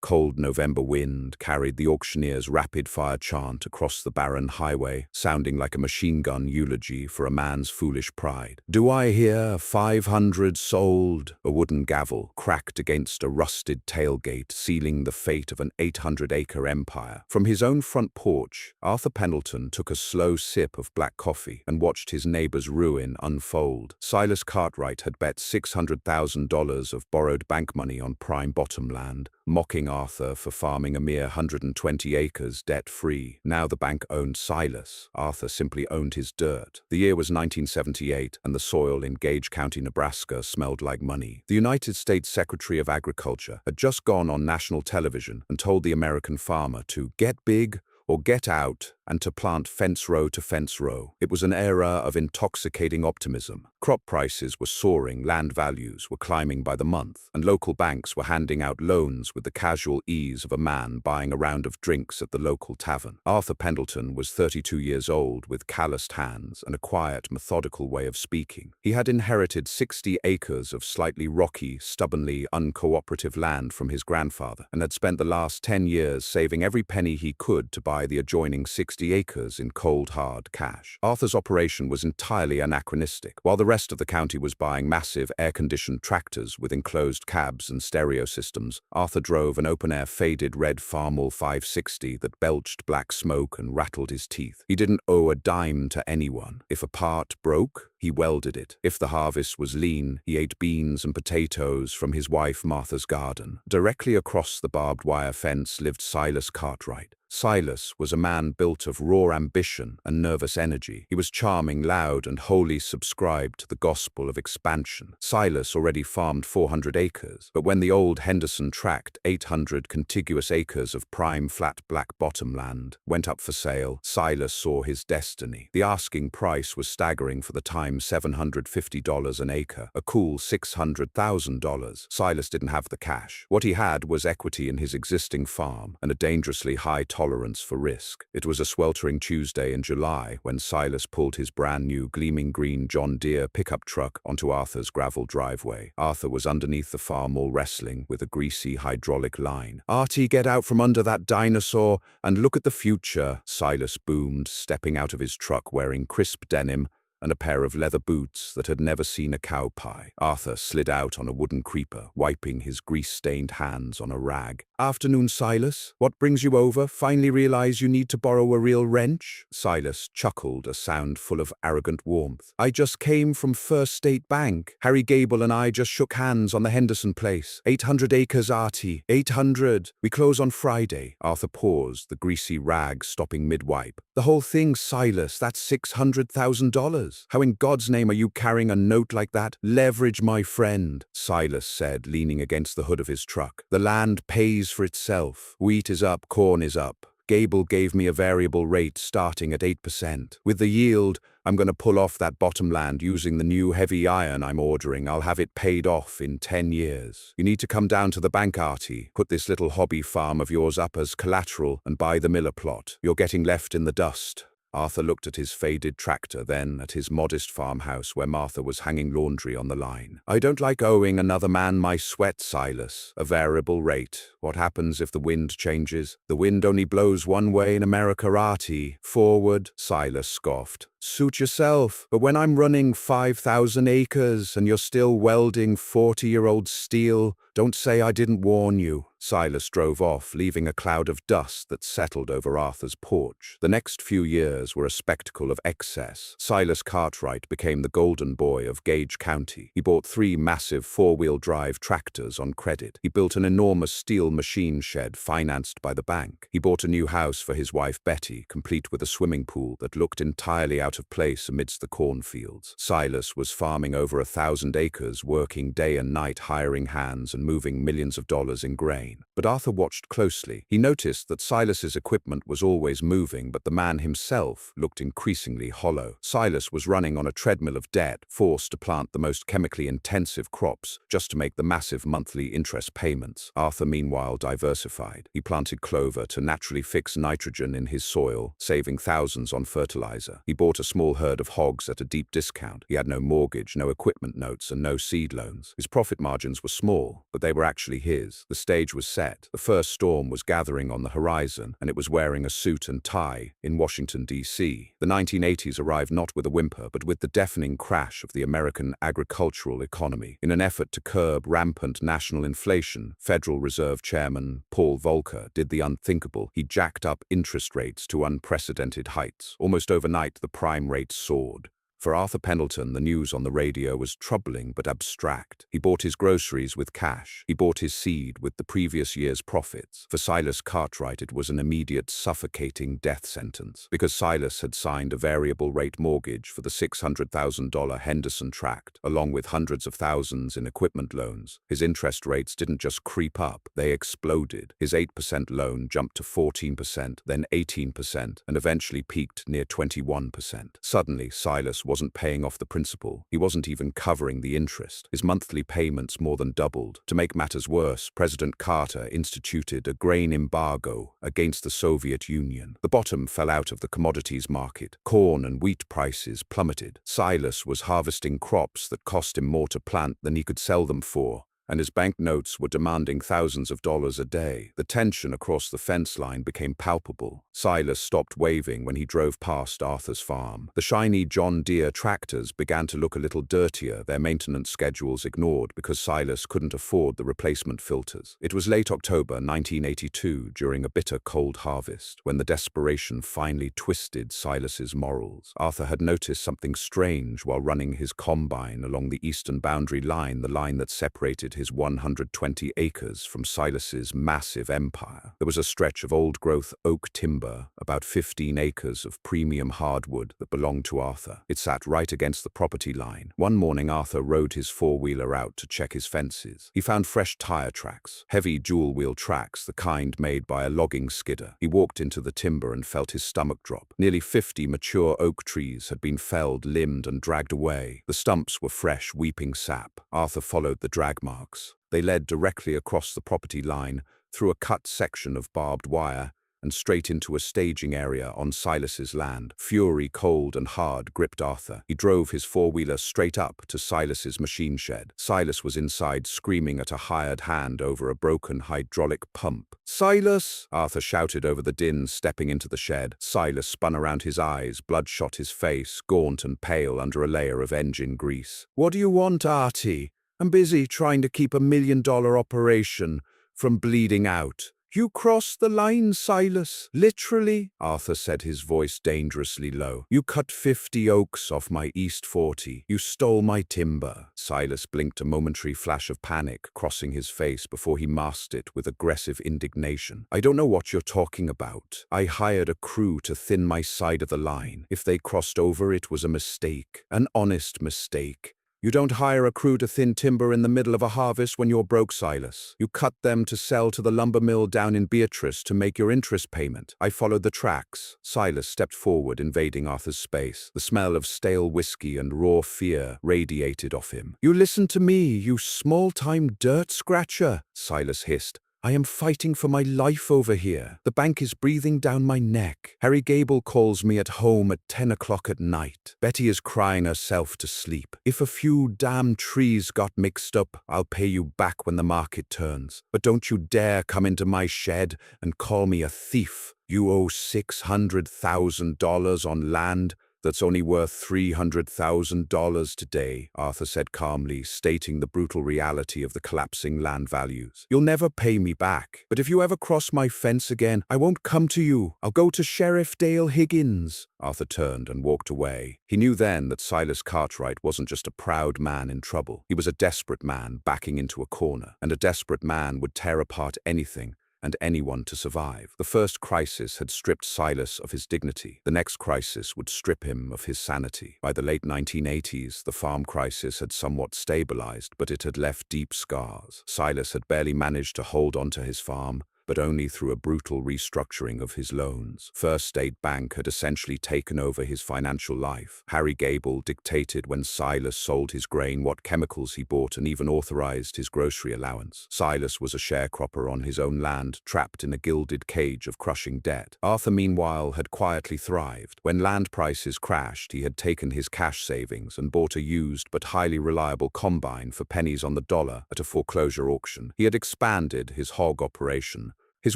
cold November wind carried the auctioneer's rapid-fire chant across the barren highway, sounding like a machine gun eulogy for a man's foolish pride. "Do I hear 500 sold?" A wooden gavel cracked against a rusted tailgate, sealing the fate of an 800-acre empire. From his own front porch, Arthur Pendleton took a slow sip of black coffee and watched his neighbor's ruin unfold. Silas Cartwright had bet $600,000 of borrowed bank money on prime bottomland, mocking Arthur for farming a mere 120 acres debt-free. Now the bank owned Silas. Arthur simply owned his dirt. The year was 1978, and the soil in Gage County, Nebraska smelled like money. The United States Secretary of Agriculture had just gone on national television and told the American farmer to get big or get out, and to plant fence row to fence row. It was an era of intoxicating optimism. Crop prices were soaring, land values were climbing by the month, and local banks were handing out loans with the casual ease of a man buying a round of drinks at the local tavern. Arthur Pendleton was 32 years old with calloused hands and a quiet, methodical way of speaking. He had inherited 60 acres of slightly rocky, stubbornly uncooperative land from his grandfather, and had spent the last 10 years saving every penny he could to buy the adjoining 60 acres in cold, hard cash. Arthur's operation was entirely anachronistic. While the rest of the county was buying massive air-conditioned tractors with enclosed cabs and stereo systems, Arthur drove an open-air faded red Farmall 560 that belched black smoke and rattled his teeth. He didn't owe a dime to anyone. If a part broke, he welded it. If the harvest was lean, he ate beans and potatoes from his wife Martha's garden. Directly across the barbed wire fence lived Silas Cartwright. Silas was a man built of raw ambition and nervous energy. He was charming, loud, and wholly subscribed to the gospel of expansion. Silas already farmed 400 acres, but when the old Henderson tract, 800 contiguous acres of prime flat black bottom land, went up for sale, Silas saw his destiny. The asking price was staggering for the time, $750 an acre, a cool $600,000. Silas didn't have the cash. What he had was equity in his existing farm and a dangerously high tolerance for risk. It was a sweltering Tuesday in July when Silas pulled his brand new gleaming green John Deere pickup truck onto Arthur's gravel driveway. Arthur was underneath the farm all wrestling with a greasy hydraulic line. "Artie, get out from under that dinosaur and look at the future," Silas boomed, stepping out of his truck wearing crisp denim and a pair of leather boots that had never seen a cow pie. Arthur slid out on a wooden creeper, wiping his grease-stained hands on a rag. "Afternoon, Silas. What brings you over? Finally realize you need to borrow a real wrench?" Silas chuckled, a sound full of arrogant warmth. "I just came from First State Bank. Harry Gable and I just shook hands on the Henderson place. 800 acres, Artie. 800. We close on Friday." Arthur paused, the greasy rag stopping mid-wipe. "The whole thing, Silas, that's $600,000. How in God's name are you carrying a note like that?" "Leverage, my friend," Silas said, leaning against the hood of his truck. "The land pays for itself. Wheat is up, corn is up. Gable gave me a variable rate starting at 8%. With the yield, I'm going to pull off that bottom land using the new heavy iron I'm ordering. I'll have it paid off in 10 years. You need to come down to the bank, Artie. Put this little hobby farm of yours up as collateral and buy the Miller plot. You're getting left in the dust." Arthur looked at his faded tractor, then at his modest farmhouse where Martha was hanging laundry on the line. "I don't like owing another man my sweat, Silas. A variable rate. What happens if the wind changes? The wind only blows one way in America, Artie. Forward," Silas scoffed. "Suit yourself. But when I'm running 5,000 acres and you're still welding 40-year-old steel, don't say I didn't warn you." Silas drove off, leaving a cloud of dust that settled over Arthur's porch. The next few years were a spectacle of excess. Silas Cartwright became the golden boy of Gage County. He bought 3 massive 4-wheel drive tractors on credit. He built an enormous steel machine shed financed by the bank. He bought a new house for his wife Betty, complete with a swimming pool that looked entirely out of place amidst the cornfields. Silas was farming over 1,000 acres, working day and night, hiring hands and moving millions of dollars in grain. But Arthur watched closely. He noticed that Silas's equipment was always moving, but the man himself looked increasingly hollow. Silas was running on a treadmill of debt, forced to plant the most chemically intensive crops just to make the massive monthly interest payments. Arthur, meanwhile, diversified. He planted clover to naturally fix nitrogen in his soil, saving thousands on fertilizer. He bought a small herd of hogs at a deep discount. He had no mortgage, no equipment notes, and no seed loans. His profit margins were small, but they were actually his. The stage was was set. The first storm was gathering on the horizon, and it was wearing a suit and tie in Washington, D.C. The 1980s arrived not with a whimper, but with the deafening crash of the American agricultural economy. In an effort to curb rampant national inflation, Federal Reserve Chairman Paul Volcker did the unthinkable. He jacked up interest rates to unprecedented heights. Almost overnight, the prime rate soared. For Arthur Pendleton, the news on the radio was troubling but abstract. He bought his groceries with cash. He bought his seed with the previous year's profits. For Silas Cartwright, it was an immediate, suffocating death sentence. Because Silas had signed a variable-rate mortgage for the $600,000 Henderson tract, along with hundreds of thousands in equipment loans, his interest rates didn't just creep up, they exploded. His 8% loan jumped to 14%, then 18%, and eventually peaked near 21%. Suddenly, Silas wasn't paying off the principal. He wasn't even covering the interest. His monthly payments more than doubled. To make matters worse, President Carter instituted a grain embargo against the Soviet Union. The bottom fell out of the commodities market. Corn and wheat prices plummeted. Silas was harvesting crops that cost him more to plant than he could sell them for, and his banknotes were demanding thousands of dollars a day. The tension across the fence line became palpable. Silas stopped waving when he drove past Arthur's farm. The shiny John Deere tractors began to look a little dirtier, their maintenance schedules ignored because Silas couldn't afford the replacement filters. It was late October 1982, during a bitter cold harvest, when the desperation finally twisted Silas's morals. Arthur had noticed something strange while running his combine along the eastern boundary line, the line that separated his 120 acres from Silas's massive empire. There was a stretch of old-growth oak timber, about 15 acres of premium hardwood that belonged to Arthur. It sat right against the property line. One morning, Arthur rode his four-wheeler out to check his fences. He found fresh tire tracks, heavy dual-wheel tracks, the kind made by a logging skidder. He walked into the timber and felt his stomach drop. Nearly 50 mature oak trees had been felled, limbed, and dragged away. The stumps were fresh, weeping sap. Arthur followed the drag marks. They led directly across the property line, through a cut section of barbed wire, and straight into a staging area on Silas's land. Fury, cold and hard, gripped Arthur. He drove his four-wheeler straight up to Silas's machine shed. Silas was inside, screaming at a hired hand over a broken hydraulic pump. "Silas!" Arthur shouted over the din, stepping into the shed. Silas spun around, his eyes, bloodshot, his face gaunt and pale under a layer of engine grease. "What do you want, Artie? I'm busy trying to keep $1 million operation from bleeding out." "You crossed the line, Silas. Literally," Arthur said, his voice dangerously low. "You cut 50 oaks off my East 40. You stole my timber." Silas blinked, a momentary flash of panic crossing his face before he masked it with aggressive indignation. "I don't know what you're talking about. I hired a crew to thin my side of the line. If they crossed over, it was a mistake. An honest mistake. You don't hire a crew to thin timber in the middle of a harvest when you're broke, Silas. You cut them to sell to the lumber mill down in Beatrice to make your interest payment. I followed the tracks." Silas stepped forward, invading Arthur's space. The smell of stale whiskey and raw fear radiated off him. "You listen to me, you small-time dirt scratcher," Silas hissed. "I am fighting for my life over here. The bank is breathing down my neck. Harry Gable calls me at home at 10 o'clock at night. Betty is crying herself to sleep. If a few damn trees got mixed up, I'll pay you back when the market turns. But don't you dare come into my shed and call me a thief. You owe $600,000 on land that's only worth $300,000 today," Arthur said calmly, stating the brutal reality of the collapsing land values. "You'll never pay me back. But if you ever cross my fence again, I won't come to you. I'll go to Sheriff Dale Higgins." Arthur turned and walked away. He knew then that Silas Cartwright wasn't just a proud man in trouble. He was a desperate man backing into a corner, and a desperate man would tear apart anything and anyone to survive. The first crisis had stripped Silas of his dignity. The next crisis would strip him of his sanity. By the late 1980s, the farm crisis had somewhat stabilized, but it had left deep scars. Silas had barely managed to hold on to his farm, but only through a brutal restructuring of his loans. First State Bank had essentially taken over his financial life. Harry Gable dictated when Silas sold his grain, what chemicals he bought, and even authorized his grocery allowance. Silas was a sharecropper on his own land, trapped in a gilded cage of crushing debt. Arthur, meanwhile, had quietly thrived. When land prices crashed, he had taken his cash savings and bought a used but highly reliable combine for pennies on the dollar at a foreclosure auction. He had expanded his hog operation. His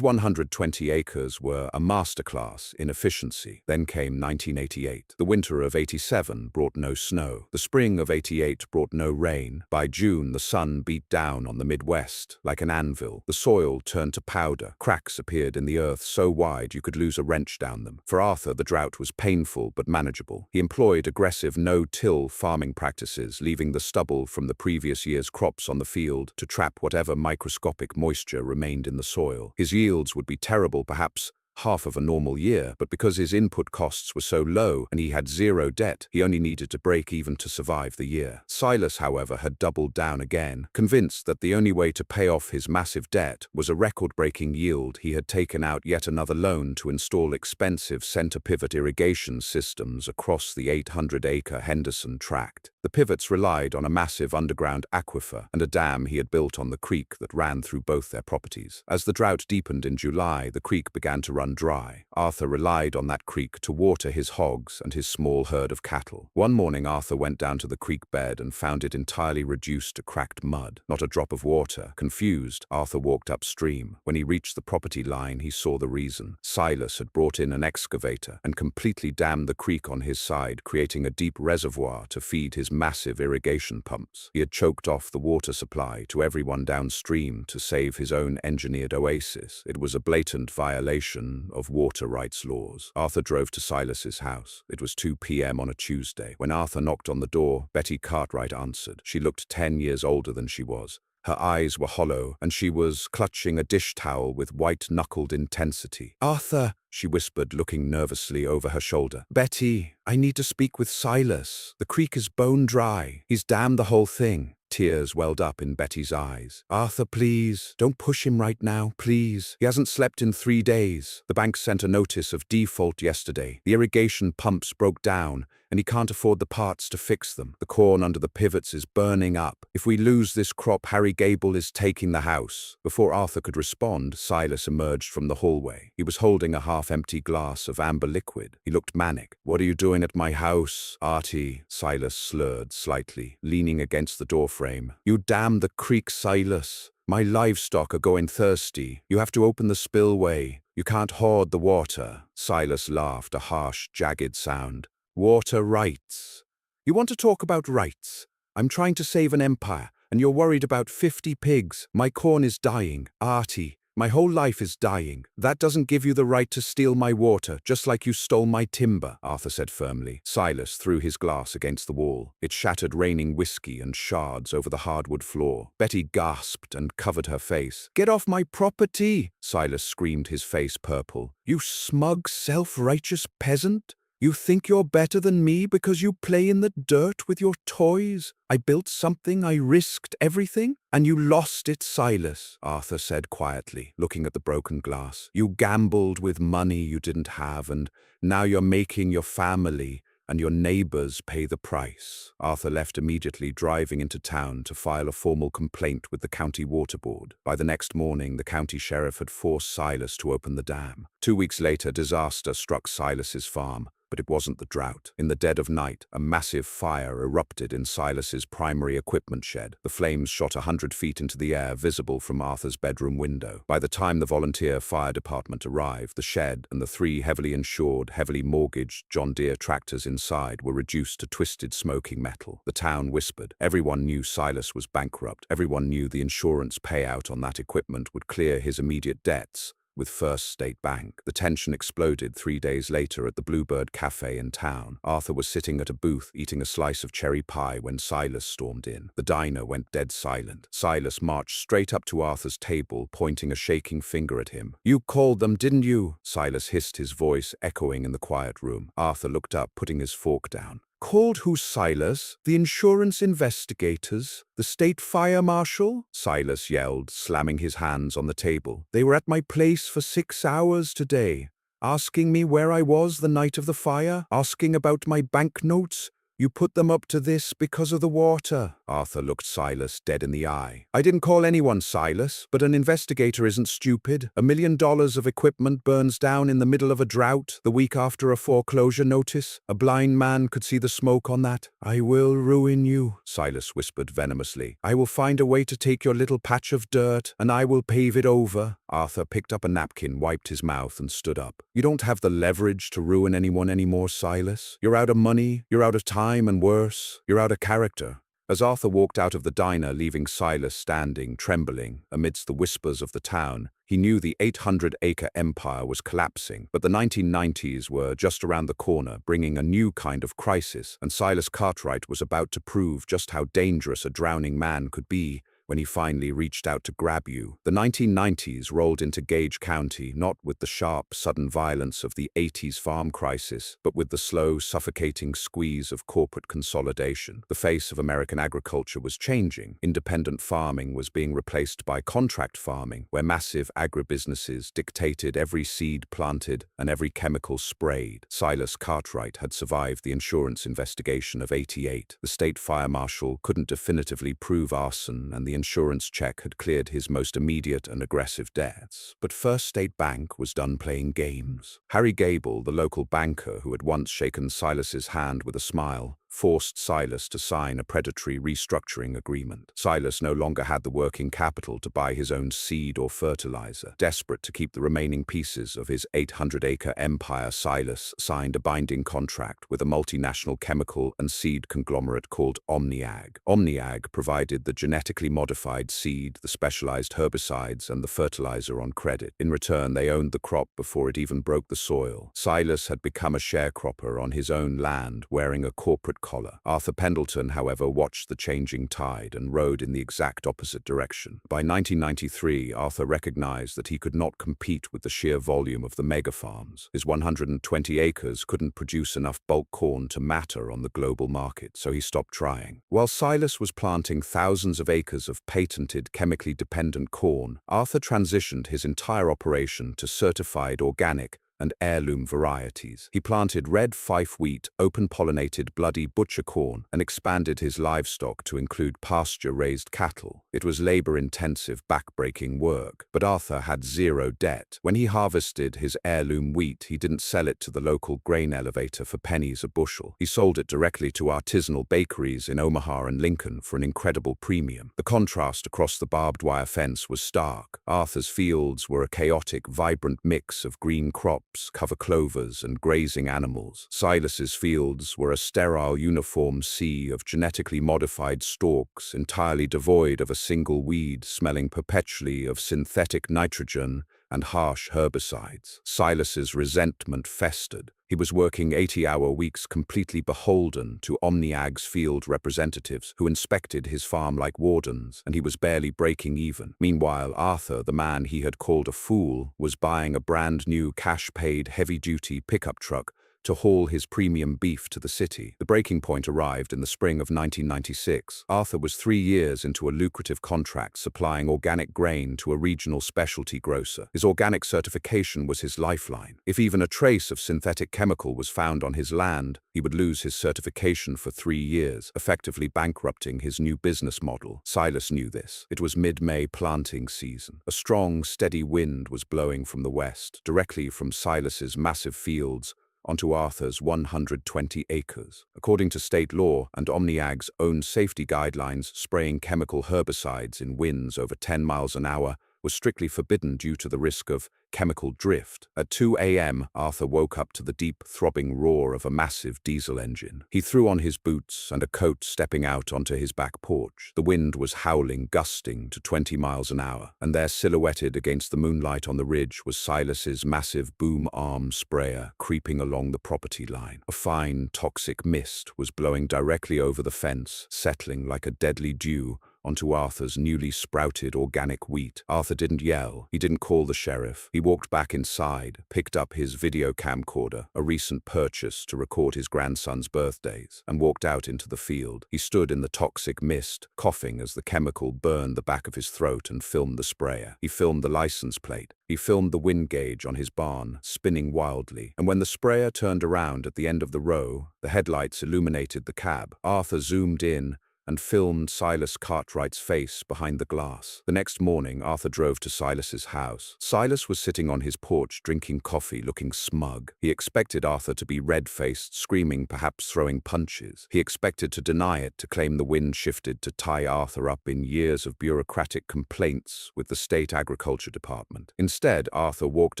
120 acres were a masterclass in efficiency. Then came 1988. The winter of '87 brought no snow. The spring of '88 brought no rain. By June, the sun beat down on the Midwest like an anvil. The soil turned to powder. Cracks appeared in the earth so wide you could lose a wrench down them. For Arthur, the drought was painful but manageable. He employed aggressive no-till farming practices, leaving the stubble from the previous year's crops on the field to trap whatever microscopic moisture remained in the soil. His yields would be terrible, perhaps half of a normal year, but because his input costs were so low and he had zero debt, he only needed to break even to survive the year. Silas, however, had doubled down again. Convinced that the only way to pay off his massive debt was a record-breaking yield, he had taken out yet another loan to install expensive center-pivot irrigation systems across the 800-acre Henderson tract. The pivots relied on a massive underground aquifer and a dam he had built on the creek that ran through both their properties. As the drought deepened in July, the creek began to run dry. Arthur relied on that creek to water his hogs and his small herd of cattle. One morning, Arthur went down to the creek bed and found it entirely reduced to cracked mud. Not a drop of water. Confused, Arthur walked upstream. When he reached the property line, he saw the reason. Silas had brought in an excavator and completely dammed the creek on his side, creating a deep reservoir to feed his massive irrigation pumps. He had choked off the water supply to everyone downstream to save his own engineered oasis. It was a blatant violation of water rights laws. Arthur drove to Silas's house. It was 2 p.m. on a Tuesday. When Arthur knocked on the door, Betty Cartwright answered. She looked 10 years older than she was. Her eyes were hollow, and she was clutching a dish towel with white-knuckled intensity. "Arthur," she whispered, looking nervously over her shoulder. "Betty, I need to speak with Silas. The creek is bone dry. He's dammed the whole thing." Tears welled up in Betty's eyes. "Arthur, please, don't push him right now, please. He hasn't slept in 3 days. The bank sent a notice of default yesterday. The irrigation pumps broke down, and he can't afford the parts to fix them. The corn under the pivots is burning up. If we lose this crop, Harry Gable is taking the house." Before Arthur could respond, Silas emerged from the hallway. He was holding a half-empty glass of amber liquid. He looked manic. "What are you doing at my house, Artie?" Silas slurred slightly, leaning against the doorframe. "You damn the creek, Silas. My livestock are going thirsty. You have to open the spillway. You can't hoard the water." Silas laughed, a harsh, jagged sound. "Water rights. You want to talk about rights? I'm trying to save an empire, and you're worried about 50 pigs. My corn is dying. Artie, my whole life is dying. That doesn't give you the right to steal my water, just like you stole my timber," Arthur said firmly. Silas threw his glass against the wall. It shattered, raining whiskey and shards over the hardwood floor. Betty gasped and covered her face. "Get off my property!" Silas screamed, his face purple. "You smug, self-righteous peasant! You think you're better than me because you play in the dirt with your toys? I built something, I risked everything, and you lost it, Silas," Arthur said quietly, looking at the broken glass. "You gambled with money you didn't have, and now you're making your family and your neighbors pay the price." Arthur left immediately, driving into town to file a formal complaint with the county water board. By the next morning, the county sheriff had forced Silas to open the dam. 2 weeks later, disaster struck Silas's farm. But it wasn't the drought. In the dead of night, a massive fire erupted in Silas's primary equipment shed. The flames shot 100 feet into the air, visible from Arthur's bedroom window. By the time the volunteer fire department arrived, the shed and the 3 heavily insured, heavily mortgaged John Deere tractors inside were reduced to twisted, smoking metal. The town whispered. Everyone knew Silas was bankrupt. Everyone knew the insurance payout on that equipment would clear his immediate debts. With First State Bank. The tension exploded 3 days later at the Bluebird Cafe in town. Arthur was sitting at a booth eating a slice of cherry pie when Silas stormed in. The diner went dead silent. Silas marched straight up to Arthur's table, pointing a shaking finger at him. "You called them, didn't you?" Silas hissed, his voice echoing in the quiet room. Arthur looked up, putting his fork down. Called who, Silas? The insurance investigators? The state fire marshal? Silas yelled, slamming his hands on the table. They were at my place for 6 hours today, asking me where I was the night of the fire, asking about my banknotes. You put them up to this because of the water. Arthur looked Silas dead in the eye. I didn't call anyone, Silas, but an investigator isn't stupid. $1 million of equipment burns down in the middle of a drought, the week after a foreclosure notice. A blind man could see the smoke on that. I will ruin you, Silas whispered venomously. I will find a way to take your little patch of dirt, and I will pave it over. Arthur picked up a napkin, wiped his mouth, and stood up. You don't have the leverage to ruin anyone anymore, Silas. You're out of money, you're out of time, and worse, you're out of character. As Arthur walked out of the diner, leaving Silas standing, trembling, amidst the whispers of the town, he knew the 800-acre empire was collapsing, but the 1990s were just around the corner, bringing a new kind of crisis, and Silas Cartwright was about to prove just how dangerous a drowning man could be when he finally reached out to grab you. The 1990s rolled into Gage County, not with the sharp, sudden violence of the 80s farm crisis, but with the slow, suffocating squeeze of corporate consolidation. The face of American agriculture was changing. Independent farming was being replaced by contract farming, where massive agribusinesses dictated every seed planted and every chemical sprayed. Silas Cartwright had survived the insurance investigation of '88. The state fire marshal couldn't definitively prove arson, and the insurance check had cleared his most immediate and aggressive debts. But First State Bank was done playing games. Harry Gable, the local banker who had once shaken Silas's hand with a smile, forced Silas to sign a predatory restructuring agreement. Silas no longer had the working capital to buy his own seed or fertilizer. Desperate to keep the remaining pieces of his 800-acre empire, Silas signed a binding contract with a multinational chemical and seed conglomerate called OmniAg. OmniAg provided the genetically modified seed, the specialized herbicides, and the fertilizer on credit. In return, they owned the crop before it even broke the soil. Silas had become a sharecropper on his own land, wearing a corporate collar. Arthur Pendleton, however, watched the changing tide and rode in the exact opposite direction. By 1993, Arthur recognized that he could not compete with the sheer volume of the mega farms. His 120 acres couldn't produce enough bulk corn to matter on the global market, so he stopped trying. While Silas was planting thousands of acres of patented, chemically dependent corn, Arthur transitioned his entire operation to certified organic and heirloom varieties. He planted red fife wheat, open-pollinated bloody butcher corn, and expanded his livestock to include pasture-raised cattle. It was labor-intensive, back-breaking work, but Arthur had zero debt. When he harvested his heirloom wheat, he didn't sell it to the local grain elevator for pennies a bushel. He sold it directly to artisanal bakeries in Omaha and Lincoln for an incredible premium. The contrast across the barbed wire fence was stark. Arthur's fields were a chaotic, vibrant mix of green crops, cover clovers, and grazing animals. Silas's fields were a sterile, uniform sea of genetically modified stalks, entirely devoid of a single weed, smelling perpetually of synthetic nitrogen and harsh herbicides. Silas's resentment festered. He was working 80-hour weeks, completely beholden to OmniAg's field representatives who inspected his farm like wardens, and he was barely breaking even. Meanwhile, Arthur, the man he had called a fool, was buying a brand new cash-paid heavy-duty pickup truck to haul his premium beef to the city. The breaking point arrived in the spring of 1996. Arthur was 3 years into a lucrative contract supplying organic grain to a regional specialty grocer. His organic certification was his lifeline. If even a trace of synthetic chemical was found on his land, he would lose his certification for 3 years, effectively bankrupting his new business model. Silas knew this. It was mid-May planting season. A strong, steady wind was blowing from the west, directly from Silas's massive fields onto Arthur's 120 acres. According to state law and OmniAg's own safety guidelines, spraying chemical herbicides in winds over 10 miles an hour was strictly forbidden due to the risk of chemical drift. At 2 a.m., Arthur woke up to the deep, throbbing roar of a massive diesel engine. He threw on his boots and a coat, stepping out onto his back porch. The wind was howling, gusting to 20 miles an hour, and there, silhouetted against the moonlight on the ridge, was Silas's massive boom arm sprayer creeping along the property line. A fine, toxic mist was blowing directly over the fence, settling like a deadly dew onto Arthur's newly sprouted organic wheat. Arthur didn't yell. He didn't call the sheriff. He walked back inside, picked up his video camcorder, a recent purchase to record his grandson's birthdays, and walked out into the field. He stood in the toxic mist, coughing as the chemical burned the back of his throat, and filmed the sprayer. He filmed the license plate. He filmed the wind gauge on his barn, spinning wildly. And when the sprayer turned around at the end of the row, the headlights illuminated the cab. Arthur zoomed in and filmed Silas Cartwright's face behind the glass. The next morning, Arthur drove to Silas's house. Silas was sitting on his porch drinking coffee, looking smug. He expected Arthur to be red-faced, screaming, perhaps throwing punches. He expected to deny it, to claim the wind shifted, to tie Arthur up in years of bureaucratic complaints with the state agriculture department. Instead, Arthur walked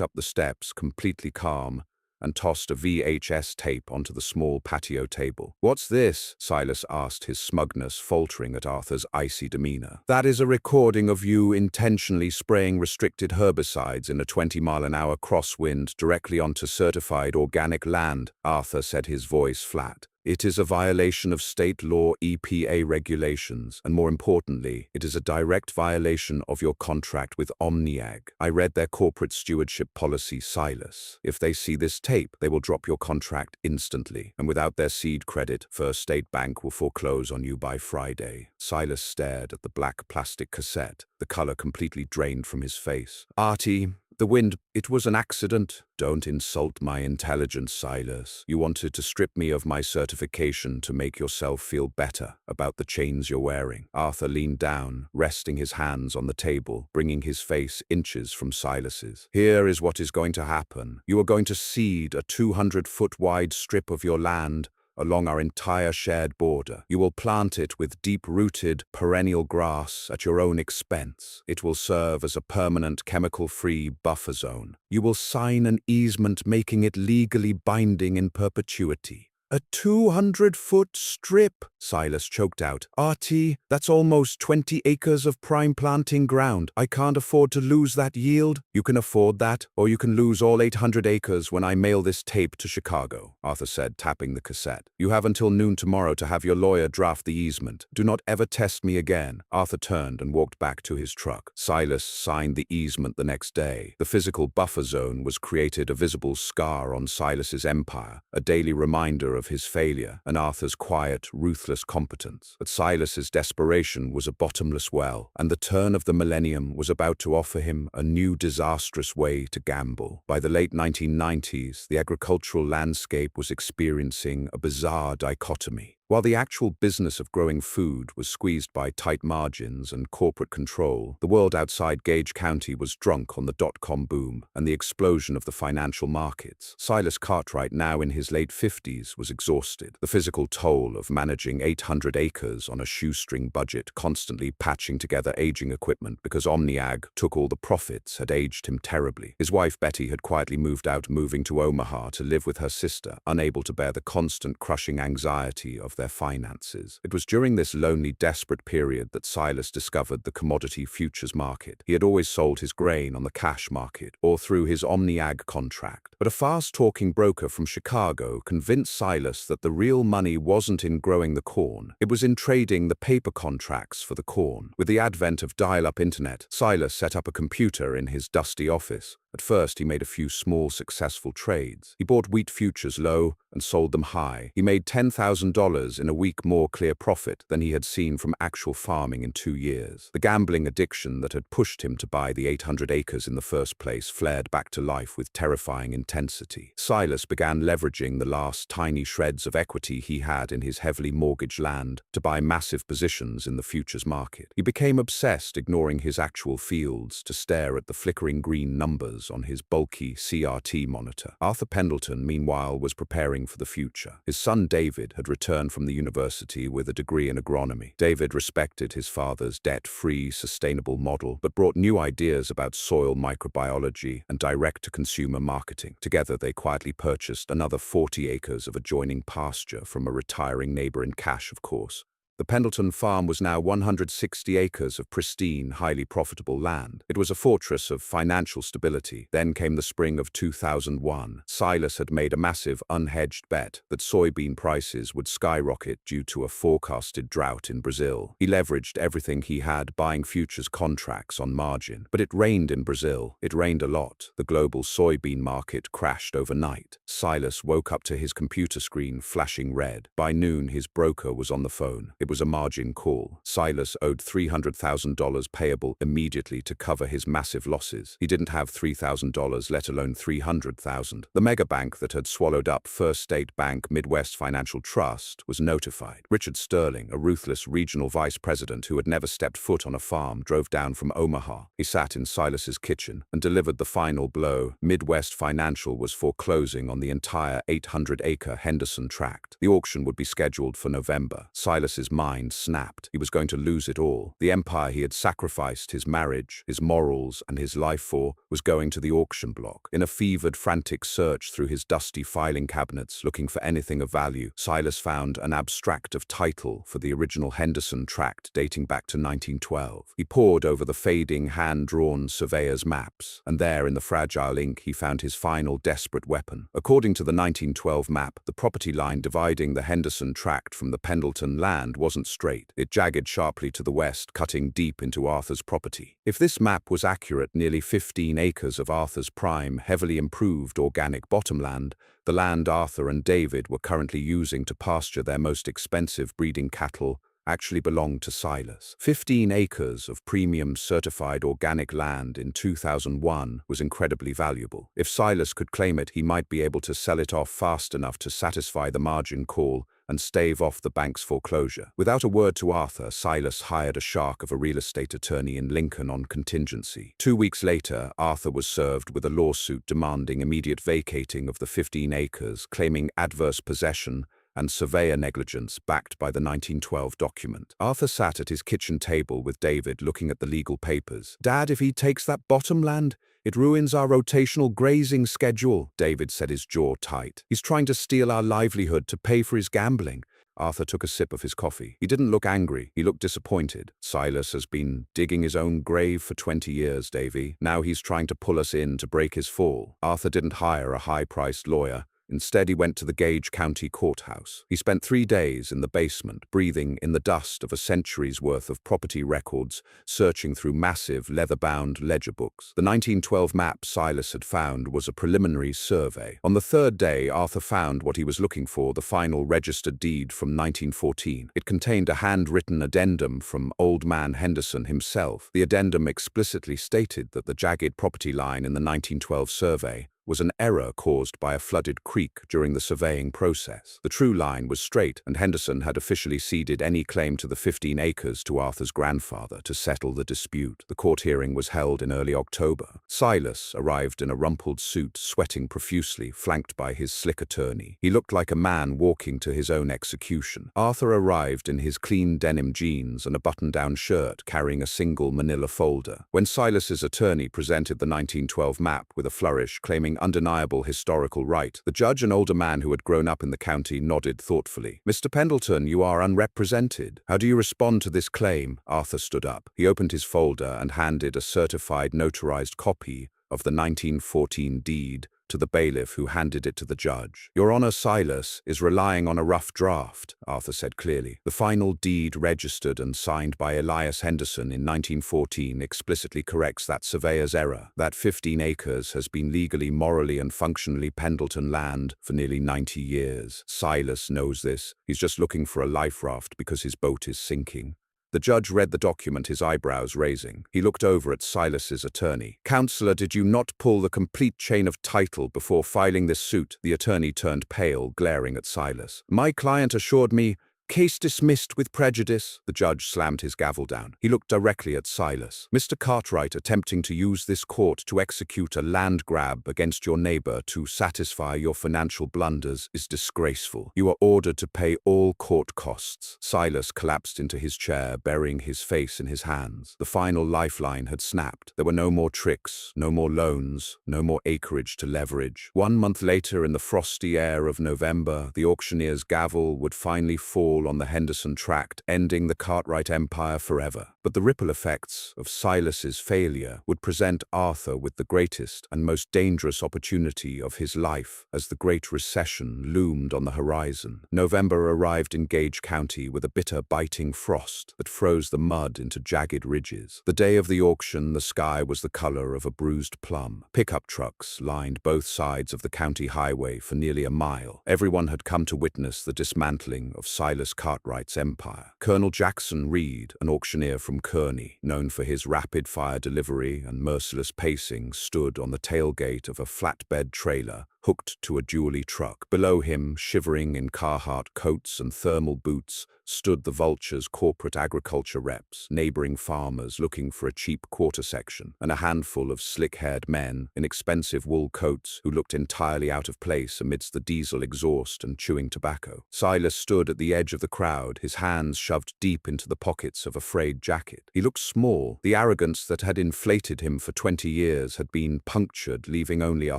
up the steps, completely calm, and tossed a VHS tape onto the small patio table. "What's this?" Silas asked, his smugness faltering at Arthur's icy demeanor. "That is a recording of you intentionally spraying restricted herbicides in a 20-mile-an-hour crosswind directly onto certified organic land," Arthur said, his voice flat. "It is a violation of state law, EPA regulations, and more importantly, it is a direct violation of your contract with OmniAg. I read their corporate stewardship policy, Silas. If they see this tape, they will drop your contract instantly, and without their seed credit, First State Bank will foreclose on you by Friday." Silas stared at the black plastic cassette, the color completely drained from his face. "Artie, the wind, it was an accident." "Don't insult my intelligence, Silas. You wanted to strip me of my certification to make yourself feel better about the chains you're wearing." Arthur leaned down, resting his hands on the table, bringing his face inches from Silas's. "Here is what is going to happen. You are going to cede a 200-foot-wide strip of your land along our entire shared border. You will plant it with deep-rooted, perennial grass at your own expense. It will serve as a permanent chemical-free buffer zone. You will sign an easement making it legally binding in perpetuity." "A 200-foot strip," Silas choked out. "Artie, that's almost 20 acres of prime planting ground. I can't afford to lose that yield." "You can afford that, or you can lose all 800 acres when I mail this tape to Chicago," Arthur said, tapping the cassette. "You have until noon tomorrow to have your lawyer draft the easement. Do not ever test me again." Arthur turned and walked back to his truck. Silas signed the easement the next day. The physical buffer zone was created, a visible scar on Silas's empire, a daily reminder of his failure and Arthur's quiet, ruthless competence. But Silas's desperation was a bottomless well, and the turn of the millennium was about to offer him a new disastrous way to gamble. By the late 1990s, the agricultural landscape was experiencing a bizarre dichotomy. While the actual business of growing food was squeezed by tight margins and corporate control, the world outside Gage County was drunk on the dot-com boom and the explosion of the financial markets. Silas Cartwright, now in his late 50s, was exhausted. The physical toll of managing 800 acres on a shoestring budget, constantly patching together aging equipment because OmniAg took all the profits, had aged him terribly. His wife Betty had quietly moved out, moving to Omaha to live with her sister, unable to bear the constant crushing anxiety of their finances. It was during this lonely, desperate period that Silas discovered the commodity futures market. He had always sold his grain on the cash market or through his OmniAg contract. But a fast-talking broker from Chicago convinced Silas that the real money wasn't in growing the corn. It was in trading the paper contracts for the corn. With the advent of dial-up internet, Silas set up a computer in his dusty office. At first, he made a few small, successful trades. He bought wheat futures low and sold them high. He made $10,000 in a week, more clear profit than he had seen from actual farming in 2 years. The gambling addiction that had pushed him to buy the 800 acres in the first place flared back to life with terrifying intensity. Silas began leveraging the last tiny shreds of equity he had in his heavily mortgaged land to buy massive positions in the futures market. He became obsessed, ignoring his actual fields to stare at the flickering green numbers on his bulky CRT monitor. Arthur Pendleton, meanwhile, was preparing for the future. His son David had returned from the university with a degree in agronomy. David respected his father's debt-free, sustainable model, but brought new ideas about soil microbiology and direct-to-consumer marketing. Together, they quietly purchased another 40 acres of adjoining pasture from a retiring neighbor, in cash, of course. The Pendleton farm was now 160 acres of pristine, highly profitable land. It was a fortress of financial stability. Then came the spring of 2001. Silas had made a massive, unhedged bet that soybean prices would skyrocket due to a forecasted drought in Brazil. He leveraged everything he had, buying futures contracts on margin. But it rained in Brazil. It rained a lot. The global soybean market crashed overnight. Silas woke up to his computer screen flashing red. By noon, his broker was on the phone. It was a margin call. Silas owed $300,000 payable immediately to cover his massive losses. He didn't have $3,000, let alone $300,000. The mega bank that had swallowed up First State Bank Midwest Financial Trust was notified. Richard Sterling, a ruthless regional vice president who had never stepped foot on a farm, drove down from Omaha. He sat in Silas's kitchen and delivered the final blow. Midwest Financial was foreclosing on the entire 800-acre Henderson tract. The auction would be scheduled for November. Silas's mind snapped. He was going to lose it all. The empire he had sacrificed, his marriage, his morals, and his life for, was going to the auction block. In a fevered, frantic search through his dusty filing cabinets, looking for anything of value, Silas found an abstract of title for the original Henderson tract dating back to 1912. He pored over the fading, hand-drawn surveyor's maps, and there in the fragile ink he found his final desperate weapon. According to the 1912 map, the property line dividing the Henderson tract from the Pendleton land wasn't straight. It jagged sharply to the west, cutting deep into Arthur's property. If this map was accurate, nearly 15 acres of Arthur's prime, heavily improved organic bottomland, the land Arthur and David were currently using to pasture their most expensive breeding cattle, actually belonged to Silas. 15 acres of premium certified organic land in 2001 was incredibly valuable. If Silas could claim it, he might be able to sell it off fast enough to satisfy the margin call and stave off the bank's foreclosure. Without a word to Arthur, Silas hired a shark of a real estate attorney in Lincoln on contingency. 2 weeks later, Arthur was served with a lawsuit demanding immediate vacating of the 15 acres, claiming adverse possession and surveyor negligence backed by the 1912 document. Arthur sat at his kitchen table with David, looking at the legal papers. "Dad, if he takes that bottom land, it ruins our rotational grazing schedule," David said, his jaw tight. "He's trying to steal our livelihood to pay for his gambling." Arthur took a sip of his coffee. He didn't look angry. He looked disappointed. "Silas has been digging his own grave for 20 years, Davy. Now he's trying to pull us in to break his fall." Arthur didn't hire a high-priced lawyer. Instead, he went to the Gage County Courthouse. He spent 3 days in the basement, breathing in the dust of a century's worth of property records, searching through massive, leather-bound ledger books. The 1912 map Silas had found was a preliminary survey. On the 3rd day, Arthur found what he was looking for, the final registered deed from 1914. It contained a handwritten addendum from Old Man Henderson himself. The addendum explicitly stated that the jagged property line in the 1912 survey was an error caused by a flooded creek during the surveying process. The true line was straight, and Henderson had officially ceded any claim to the 15 acres to Arthur's grandfather to settle the dispute. The court hearing was held in early October. Silas arrived in a rumpled suit, sweating profusely, flanked by his slick attorney. He looked like a man walking to his own execution. Arthur arrived in his clean denim jeans and a button-down shirt, carrying a single manila folder. When Silas's attorney presented the 1912 map with a flourish, claiming undeniable historical right, the judge, an older man who had grown up in the county, nodded thoughtfully. "Mr. Pendleton, you are unrepresented. How do you respond to this claim?" Arthur stood up. He opened his folder and handed a certified, notarized copy of the 1914 deed to the bailiff, who handed it to the judge. "Your Honor, Silas is relying on a rough draft," Arthur said clearly. "The final deed, registered and signed by Elias Henderson in 1914, explicitly corrects that surveyor's error. That 15 acres has been legally, morally, and functionally Pendleton land for nearly 90 years. Silas knows this. He's just looking for a life raft because his boat is sinking." The judge read the document, his eyebrows raising. He looked over at Silas's attorney. "Counselor, did you not pull the complete chain of title before filing this suit?" The attorney turned pale, glaring at Silas. "My client assured me, case dismissed with prejudice." The judge slammed his gavel down. He looked directly at Silas. "Mr. Cartwright attempting to use this court to execute a land grab against your neighbor to satisfy your financial blunders is disgraceful. You are ordered to pay all court costs." Silas collapsed into his chair, burying his face in his hands. The final lifeline had snapped. There were no more tricks, no more loans, no more acreage to leverage. 1 month later, in the frosty air of November, the auctioneer's gavel would finally fall toll on the Henderson tract, ending the Cartwright empire forever. But the ripple effects of Silas's failure would present Arthur with the greatest and most dangerous opportunity of his life as the Great Recession loomed on the horizon. November arrived in Gage County with a bitter, biting frost that froze the mud into jagged ridges. The day of the auction, the sky was the color of a bruised plum. Pickup trucks lined both sides of the county highway for nearly a mile. Everyone had come to witness the dismantling of Silas Cartwright's empire. Colonel Jackson Reed, an auctioneer from Kearney, known for his rapid-fire delivery and merciless pacing, stood on the tailgate of a flatbed trailer hooked to a dually truck. Below him, shivering in Carhartt coats and thermal boots, stood the Vulture's corporate agriculture reps, neighboring farmers looking for a cheap quarter section, and a handful of slick-haired men in expensive wool coats who looked entirely out of place amidst the diesel exhaust and chewing tobacco. Silas stood at the edge of the crowd, his hands shoved deep into the pockets of a frayed jacket. He looked small. The arrogance that had inflated him for 20 years had been punctured, leaving only a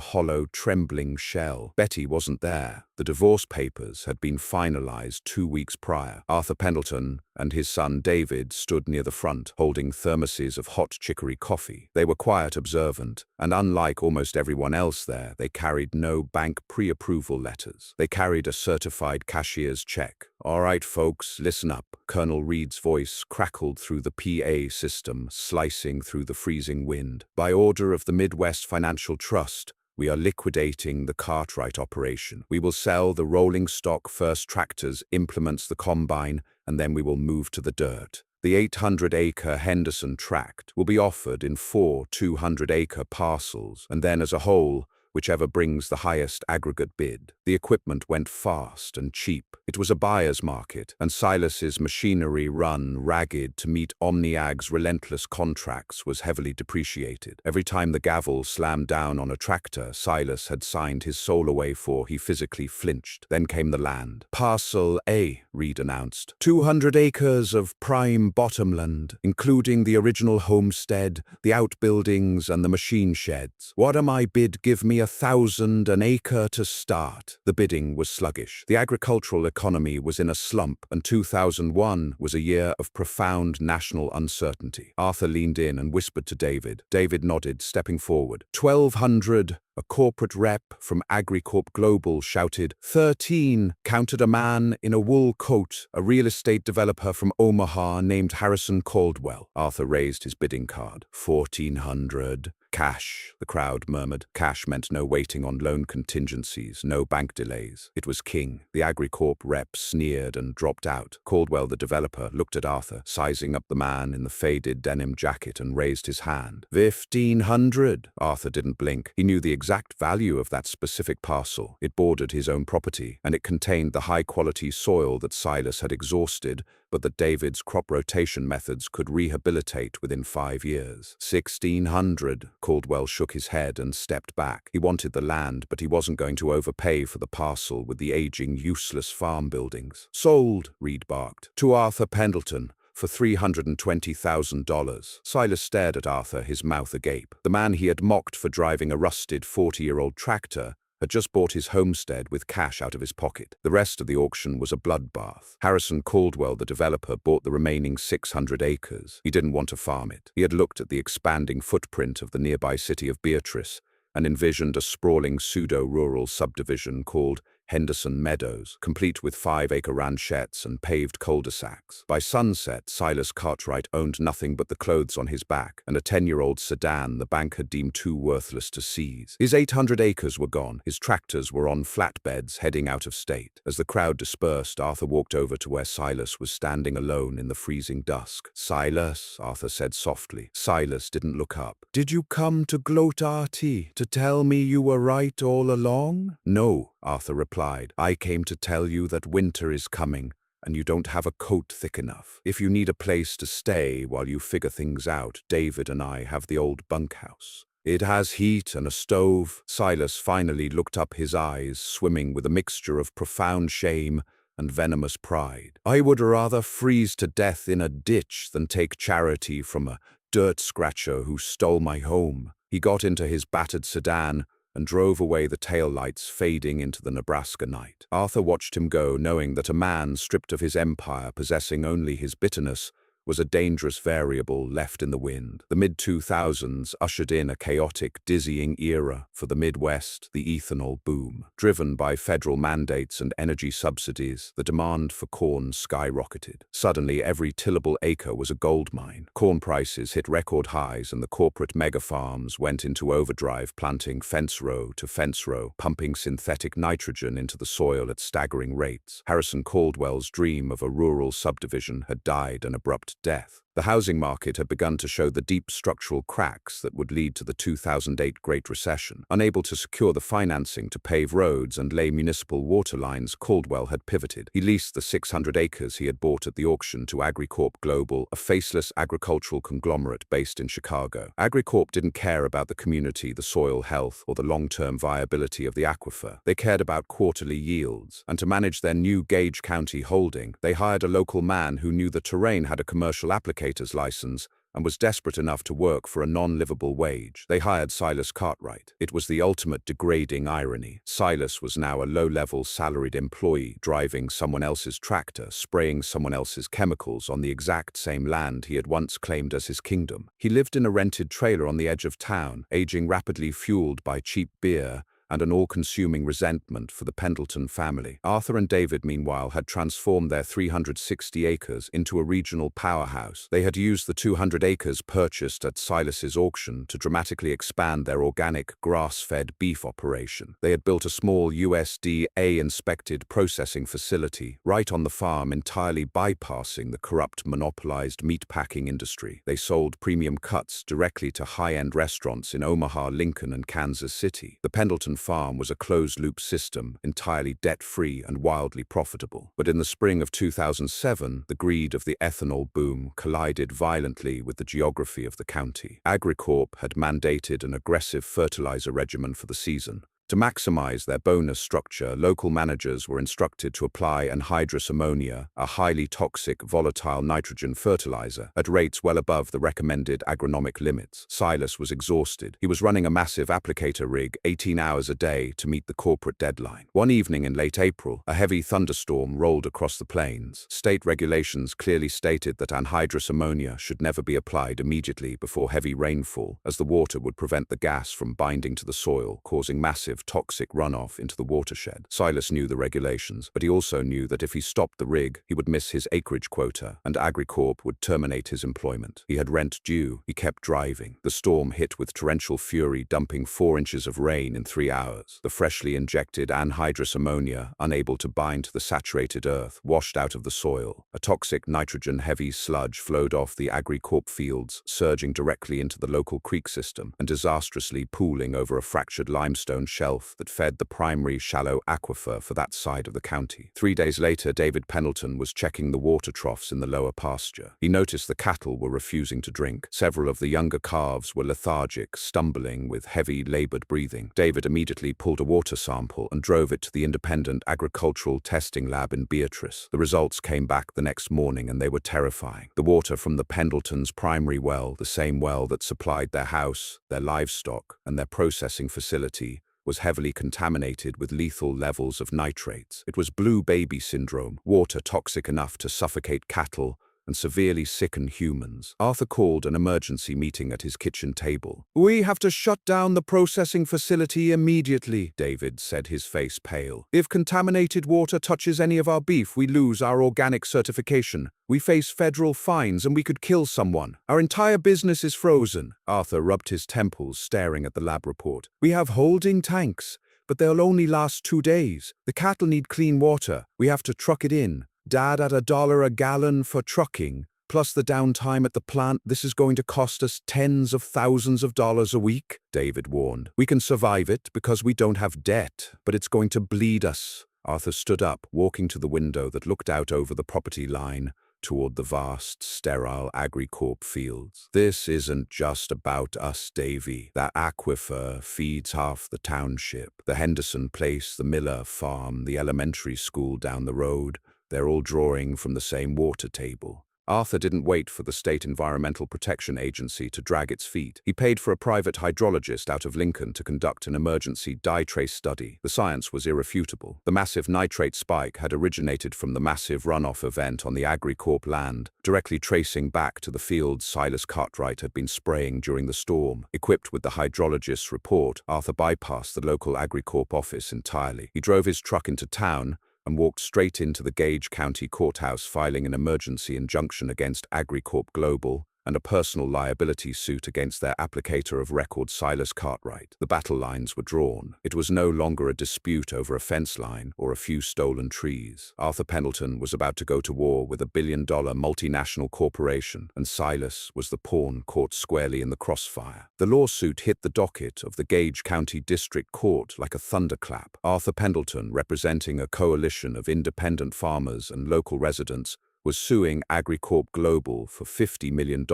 hollow, trembling shell. Betty wasn't there. The divorce papers had been finalized 2 weeks prior. Arthur Pendleton and his son David stood near the front, holding thermoses of hot chicory coffee. They were quiet, observant, and unlike almost everyone else there, they carried no bank pre-approval letters. They carried a certified cashier's check. "All right, folks, listen up." Colonel Reed's voice crackled through the PA system, slicing through the freezing wind. "By order of the Midwest Financial Trust, we are liquidating the Cartwright operation. We will sell the rolling stock first tractors, implements, the combine, and then we will move to the dirt. The 800-acre Henderson tract will be offered in 4 200-acre parcels, and then as a whole, whichever brings the highest aggregate bid." The equipment went fast and cheap. It was a buyer's market, and Silas's machinery, run ragged to meet OmniAg's relentless contracts, was heavily depreciated. Every time the gavel slammed down on a tractor Silas had signed his soul away for, he physically flinched. Then came the land. "Parcel A," Reed announced. 200 acres of prime bottomland, including the original homestead, the outbuildings, and the machine sheds. "What am I bid? Give me 1,000 an acre to start." The bidding was sluggish. The agricultural economy was in a slump, and 2001 was a year of profound national uncertainty. Arthur leaned in and whispered to David. David nodded, stepping forward. 1,200. A corporate rep from AgriCorp Global shouted. 13, countered a man in a wool coat, a real estate developer from Omaha named Harrison Caldwell. Arthur raised his bidding card. 1,400. Cash, the crowd murmured. Cash meant no waiting on loan contingencies, no bank delays. It was king. The AgriCorp rep sneered and dropped out. Caldwell, the developer, looked at Arthur, sizing up the man in the faded denim jacket, and raised his hand. 1,500. Arthur didn't blink. He knew the exact value of that specific parcel. It bordered his own property, and it contained the high-quality soil that Silas had exhausted, but that David's crop rotation methods could rehabilitate within 5 years. 1,600. Caldwell shook his head and stepped back. He wanted the land, but he wasn't going to overpay for the parcel with the aging, useless farm buildings. "Sold," Reed barked. "To Arthur Pendleton. For $320,000. Silas stared at Arthur, his mouth agape. The man he had mocked for driving a rusted 40-year-old tractor had just bought his homestead with cash out of his pocket. The rest of the auction was a bloodbath. Harrison Caldwell, the developer, bought the remaining 600 acres. He didn't want to farm it. He had looked at the expanding footprint of the nearby city of Beatrice and envisioned a sprawling pseudo-rural subdivision called Henderson Meadows, complete with 5-acre ranchettes and paved cul-de-sacs. By sunset, Silas Cartwright owned nothing but the clothes on his back and a 10-year-old sedan the bank had deemed too worthless to seize. His 800 acres were gone. His tractors were on flatbeds heading out of state. As the crowd dispersed, Arthur walked over to where Silas was standing alone in the freezing dusk. "Silas," Arthur said softly. Silas didn't look up. "Did you come to gloat, Artie, to tell me you were right all along?" "No," Arthur replied. "I came to tell you that winter is coming, and you don't have a coat thick enough. If you need a place to stay while you figure things out, David and I have the old bunkhouse. It has heat and a stove." Silas finally looked up, his eyes swimming with a mixture of profound shame and venomous pride. "I would rather freeze to death in a ditch than take charity from a dirt scratcher who stole my home." He got into his battered sedan and drove away, the taillights fading into the Nebraska night. Arthur watched him go, knowing that a man stripped of his empire, possessing only his bitterness, was a dangerous variable left in the wind. The mid-2000s ushered in a chaotic, dizzying era for the Midwest, the ethanol boom. Driven by federal mandates and energy subsidies, the demand for corn skyrocketed. Suddenly, every tillable acre was a gold mine. Corn prices hit record highs, and the corporate mega-farms went into overdrive, planting fence row to fence row, pumping synthetic nitrogen into the soil at staggering rates. Harrison Caldwell's dream of a rural subdivision had died an abrupt death. The housing market had begun to show the deep structural cracks that would lead to the 2008 Great Recession. Unable to secure the financing to pave roads and lay municipal water lines, Caldwell had pivoted. He leased the 600 acres he had bought at the auction to AgriCorp Global, a faceless agricultural conglomerate based in Chicago. AgriCorp didn't care about the community, the soil health, or the long-term viability of the aquifer. They cared about quarterly yields. And to manage their new Gage County holding, they hired a local man who knew the terrain, had a commercial applicator's license, and was desperate enough to work for a non-livable wage. They hired Silas Cartwright. It was the ultimate degrading irony. Silas was now a low-level salaried employee, driving someone else's tractor, spraying someone else's chemicals on the exact same land he had once claimed as his kingdom. He lived in a rented trailer on the edge of town, aging rapidly, fueled by cheap beer and an all-consuming resentment for the Pendleton family. Arthur and David, meanwhile, had transformed their 360 acres into a regional powerhouse. They had used the 200 acres purchased at Silas's auction to dramatically expand their organic, grass-fed beef operation. They had built a small USDA-inspected processing facility right on the farm, entirely bypassing the corrupt, monopolized meatpacking industry. They sold premium cuts directly to high-end restaurants in Omaha, Lincoln, and Kansas City. The Pendleton farm was a closed-loop system, entirely debt-free and wildly profitable. But in the spring of 2007, the greed of the ethanol boom collided violently with the geography of the county. AgriCorp had mandated an aggressive fertilizer regimen for the season. To maximize their bonus structure, local managers were instructed to apply anhydrous ammonia, a highly toxic, volatile nitrogen fertilizer, at rates well above the recommended agronomic limits. Silas was exhausted. He was running a massive applicator rig 18 hours a day to meet the corporate deadline. One evening in late April, a heavy thunderstorm rolled across the plains. State regulations clearly stated that anhydrous ammonia should never be applied immediately before heavy rainfall, as the water would prevent the gas from binding to the soil, causing massive toxic runoff into the watershed. Silas knew the regulations, but he also knew that if he stopped the rig, he would miss his acreage quota, and AgriCorp would terminate his employment. He had rent due. He kept driving. The storm hit with torrential fury, dumping 4 inches of rain in 3 hours. The freshly injected anhydrous ammonia, unable to bind to the saturated earth, washed out of the soil. A toxic nitrogen-heavy sludge flowed off the AgriCorp fields, surging directly into the local creek system and disastrously pooling over a fractured limestone shelf that fed the primary shallow aquifer for that side of the county. 3 days later, David Pendleton was checking the water troughs in the lower pasture. He noticed the cattle were refusing to drink. Several of the younger calves were lethargic, stumbling with heavy, labored breathing. David immediately pulled a water sample and drove it to the independent agricultural testing lab in Beatrice. The results came back the next morning, and they were terrifying. The water from the Pendletons' primary well, the same well that supplied their house, their livestock, and their processing facility, was heavily contaminated with lethal levels of nitrates. It was blue baby syndrome, water toxic enough to suffocate cattle and severely sicken humans. Arthur called an emergency meeting at his kitchen table. "We have to shut down the processing facility immediately," David said, his face pale. "If contaminated water touches any of our beef, we lose our organic certification. We face federal fines and we could kill someone. Our entire business is frozen." Arthur rubbed his temples, staring at the lab report. "We have holding tanks, but they'll only last 2 days. The cattle need clean water. We have to truck it in. Dad, at $1 a gallon for trucking, plus the downtime at the plant, this is going to cost us tens of thousands of dollars a week," David warned. "We can survive it because we don't have debt, but it's going to bleed us." Arthur stood up, walking to the window that looked out over the property line toward the vast, sterile AgriCorp fields. "This isn't just about us, Davy. That aquifer feeds half the township. The Henderson place, the Miller farm, the elementary school down the road. They're all drawing from the same water table. Arthur didn't wait for the State Environmental Protection Agency to drag its feet. He paid for a private hydrologist out of Lincoln to conduct an emergency dye trace study. The science was irrefutable. The massive nitrate spike had originated from the massive runoff event on the AgriCorp land, directly tracing back to the fields Silas Cartwright had been spraying during the storm. Equipped with the hydrologist's report, Arthur bypassed the local AgriCorp office entirely. He drove his truck into town and walked straight into the Gage County Courthouse, filing an emergency injunction against AgriCorp Global and a personal liability suit against their applicator of record, Silas Cartwright. The battle lines were drawn. It was no longer a dispute over a fence line or a few stolen trees. Arthur Pendleton was about to go to war with a billion-dollar multinational corporation, and Silas was the pawn caught squarely in the crossfire. The lawsuit hit the docket of the Gage County District Court like a thunderclap. Arthur Pendleton, representing a coalition of independent farmers and local residents, was suing AgriCorp Global for $50 million